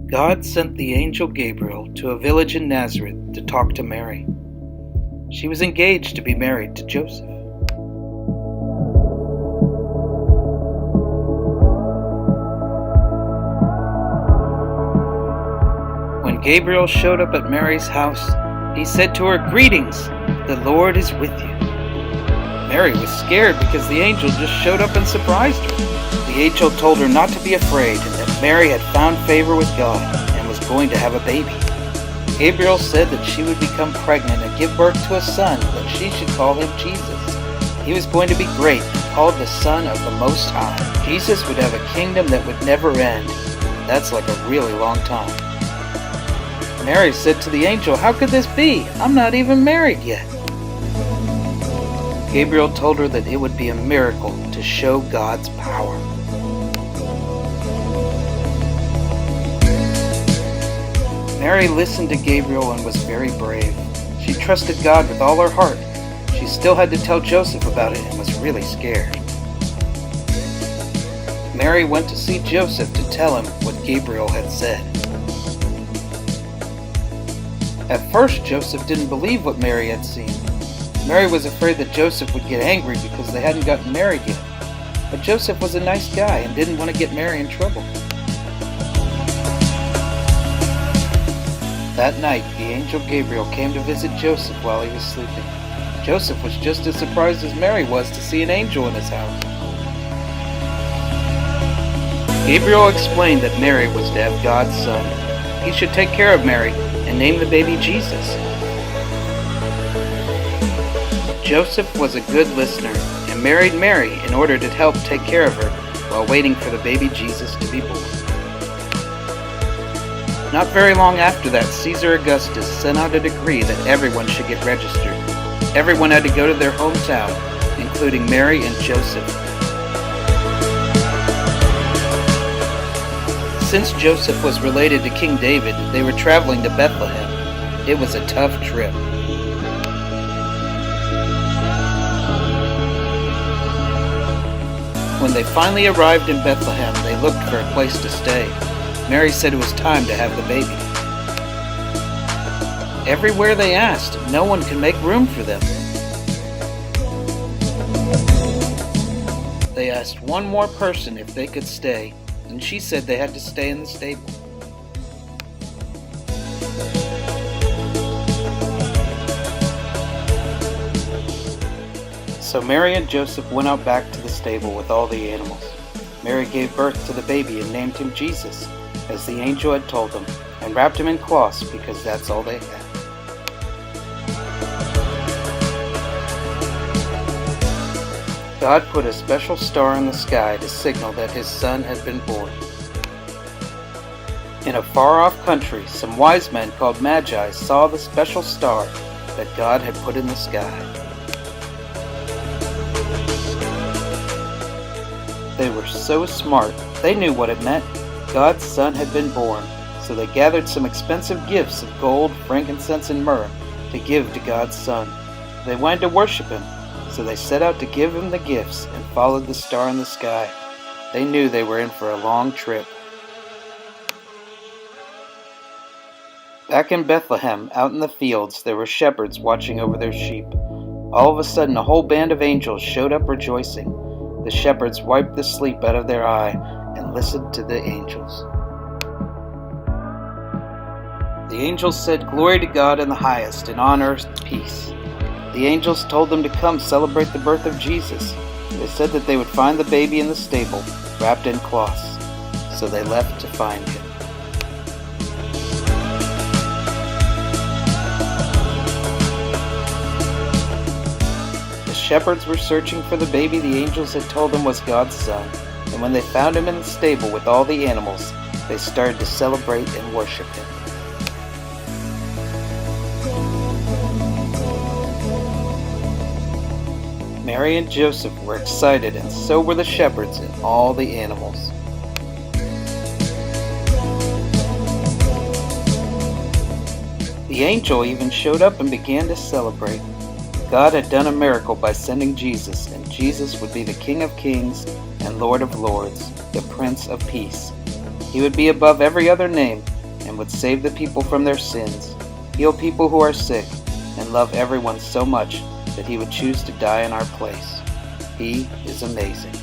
God sent the angel Gabriel to a village in Nazareth to talk to Mary. She was engaged to be married to Joseph. When Gabriel showed up at Mary's house, he said to her, "Greetings, the Lord is with you." Mary was scared because the angel just showed up and surprised her. The angel told her not to be afraid and that Mary had found favor with God and was going to have a baby. Gabriel said that she would become pregnant and give birth to a son, that she should call him Jesus. He was going to be great and called the Son of the Most High. Jesus would have a kingdom that would never end. That's like a really long time. Mary said to the angel, "How could this be? I'm not even married yet." Gabriel told her that it would be a miracle to show God's power. Mary listened to Gabriel and was very brave. She trusted God with all her heart. She still had to tell Joseph about it and was really scared. Mary went to see Joseph to tell him what Gabriel had said. At first, Joseph didn't believe what Mary had seen. Mary was afraid that Joseph would get angry because they hadn't gotten married yet. But Joseph was a nice guy and didn't want to get Mary in trouble. That night, the angel Gabriel came to visit Joseph while he was sleeping. Joseph was just as surprised as Mary was to see an angel in his house. Gabriel explained that Mary was to have God's son. He should take care of Mary and name the baby Jesus. Joseph was a good listener and married Mary in order to help take care of her while waiting for the baby Jesus to be born. Not very long after that, Caesar Augustus sent out a decree that everyone should get registered. Everyone had to go to their hometown, including Mary and Joseph. Since Joseph was related to King David, they were traveling to Bethlehem. It was a tough trip. When they finally arrived in Bethlehem, they looked for a place to stay. Mary said it was time to have the baby. Everywhere they asked, no one could make room for them. They asked one more person if they could stay, and she said they had to stay in the stable. So Mary and Joseph went out back to the stable with all the animals. Mary gave birth to the baby and named him Jesus, as the angel had told them, and wrapped him in cloths because that's all they had. God put a special star in the sky to signal that his son had been born. In a far-off country, some wise men called Magi saw the special star that God had put in the sky. They were so smart, they knew what it meant. God's son had been born, so they gathered some expensive gifts of gold, frankincense, and myrrh to give to God's son. They wanted to worship him, so they set out to give him the gifts and followed the star in the sky. They knew they were in for a long trip. Back in Bethlehem, out in the fields, there were shepherds watching over their sheep. All of a sudden, a whole band of angels showed up rejoicing. The shepherds wiped the sleep out of their eye and listened to the angels. The angels said, "Glory to God in the highest, and on earth peace." The angels told them to come celebrate the birth of Jesus. They said that they would find the baby in the stable, wrapped in cloths. So they left to find him. The shepherds were searching for the baby the angels had told them was God's son, and when they found him in the stable with all the animals, they started to celebrate and worship him. Mary and Joseph were excited, and so were the shepherds and all the animals. The angel even showed up and began to celebrate. God had done a miracle by sending Jesus, and Jesus would be the King of Kings and Lord of Lords, the Prince of Peace. He would be above every other name, and would save the people from their sins, heal people who are sick, and love everyone so much that he would choose to die in our place. He is amazing.